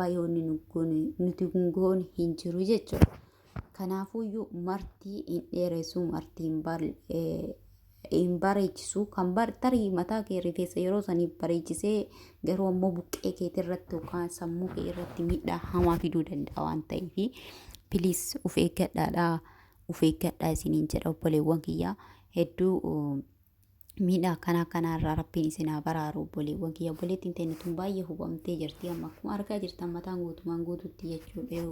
baay'oonni nuti gungoon hin jiru jechuudha. Kanaafuyyuu martii hin dheeressu, martii hin bareechisu. Kan tarii mataa kee rifeensa yeroo saniif bareechisee garuu ammoo buqqee keetii irratti yookaan sammuu kee irratti miidhaa hamaa fiduu danda'a waan ta'eef piliis of eeggadhaa isiniin jedha obboleewwan kiyyaa. Hedduu miidhaa kanarraa rabbiin isin haa baraaru obboleewwan kiyya. Obboleettiin teenya tun baay'ee hubamtee jirti amma akkuma argaa jirtan mataan guutumaan guututti jechuudha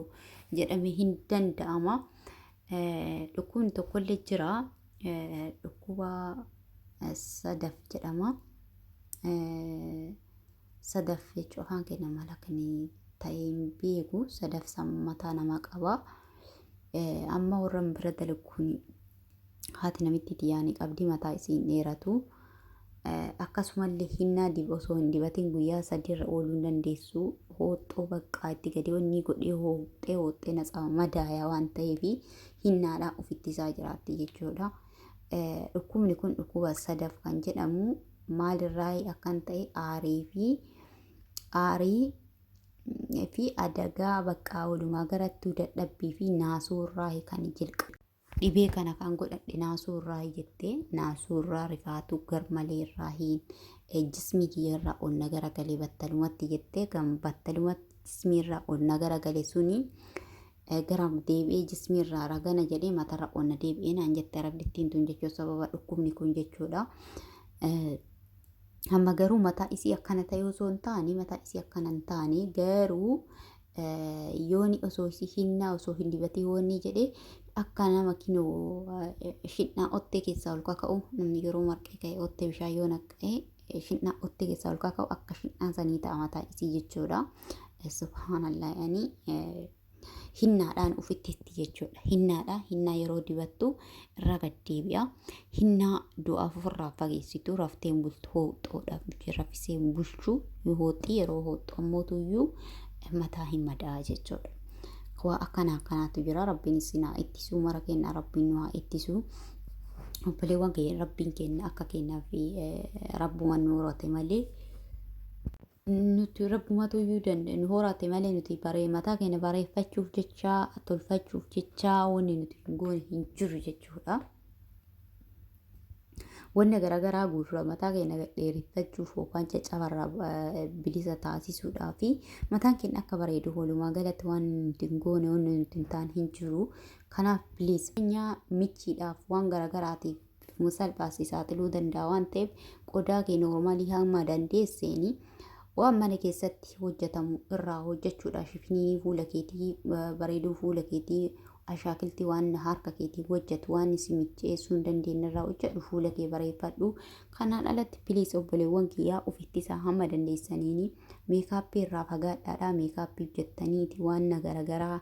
jedhamee hin danda'ama. Dhukkubni tokkollee jira. Dhukkuba sadaf jedhama. Sadaf jechuun afaan keenya mala kan ta'e hin beeku. Sadaf mataa namaa qaba. Amma warra bira dalaguun haati namitti diyaanii qabdi mataa isiin dheeratu. Akkasumallee hinnaa osoo hin dibatiin guyyaa 3 irra ooluu hin dandeessu. Hooxxoo baqqaa itti gadi wanni godhee hooxxee natsaa madaaya waan ta'eef hinnaadhaan of ittisaa jiraatti jechuudha. Dhukkubni kun dhukkuba sadaf kan jedhamu maalirraa akkan ta'e aarii fi adagaa baqqaa walumaa galattuu dadhabbii fi naasuurraa kan jalqabu. Dhibee kana kan godhadhe naasuurraa jettee naasuurraa rifaatu garmalee irraa jismii kiyyarraa onna garagalee battalumatti jettee kan battalumatti jismii irraa onna garagalee suni gara deebi'ee jismii irraa ragana jedhee matarra onna deebi'ee naan jettee rabdittiin tun jechuudha sababa dhukkubni kun jechuudha. Amma garuu mataa isii akkana ta'e osoo hin taane mataa isii akkana hin taane garuu yooni osoo isii hinnaa osoo hin dibatii yooni jedhee akka nama kinoo shidhnaa ottee keessaa ol kaka'u namni yeroo marqee ka'e ottee bishaan yoo naqee shidhnaa ottee keessaa ol kaka'u akka shidhnaa sanii ta'a mataa isii jechuudha. Subhaanallah hinnaadhaan ufitteetti jechuudha. Hinnaa yeroo dibattu irra gaddeebi'a. Hinnaa du'aaf ofirraa fageessitu rafteen bultu hooxxoodhaaf raffiseen bulchu yoo hooxxii yeroo hooxxoo ammootuyyuu mataa hin madaa jechuudha. Waa akkanaatu jira. Rabbiin isin haa ittisu, mara keenya rabbiin nu haa ittisu. Obboleewwan keenya rabbiin keenya akka keenyaa fi rabbuma nu horate malee nuti rabbumatu iyyuu danda'e nu horate malee nuti mataa keenya bareeffachuuf jecha tolfachuuf jecha wanni nuti goone hin jiru jechuudha. Wanna garaagaraa guutuu mataa keenya dheereffachuuf yookaan caccabarraa bilisa taasisuudhaa fi mataan keenya akka bareedu walumaa galatti waan nuti goone wanni nuti hin taane hin jiru. Kanaaf biliis michiidhaaf waan garaagaraatiif salphaas saaxiluu danda'a waan ta'eef qodaa keenya normaalii hamma dandeesseeni waan mana keessatti hojjetamu irraa hojjechuudhaaf shifnii fuula keetii bareeduu fuula keetii ashaakiltii waan harka keetii hojjetu waan isin micheessuu hin dandeenye irraa hojjedhu fuula kee bareeffadhu. Kanaan alatti piliis obboleewwan kiyyaa of ittisaa hamma dandeessaniini meekaappii irraa fagaadhaadhaa. Meekaappiif jettaniiti waan garaagaraa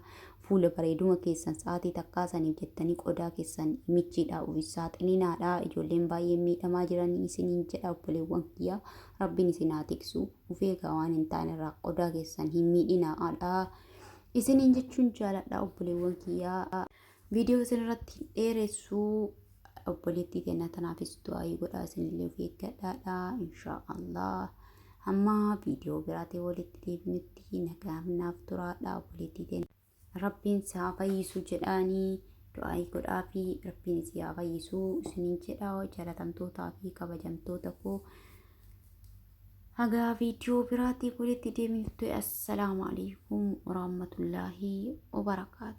fuula bareeduma keessan sa'aatii takkaasaniif jettanii qodaa keessan michiidhaa ofii saaxilinaadhaa. Ijoolleen baay'ee miidhamaa jiranii isiniin jedha obboleewwan kiyyaa. Rabbiin isin haa tiksu. Of eegaa waan hin taane irraa qodaa keessan hin miidhinaadhaa. Isiniin jechuun jaaladha obboleewwan kiyyaa. Viidiyoo isinirratti dheeressuu obboleettii keenya tanaafis du'aayii godhaa isinillee of eeggadhaadha inshaallah. Amma viidiyoo biraatii walitti deebinutti nagaanaaf turaadha obboleettii keenya. Rabbiin si haa fayyisu jedhaanii du'aayii godhaa fi rabbiin si haa fayyisu isiniin jedha jaalatamtootaa fi kabajamtoota koo. Haga viidiyoo biraatii walitti deebinutti assalaamu alaikum warahmatullaahi wabarakaatu.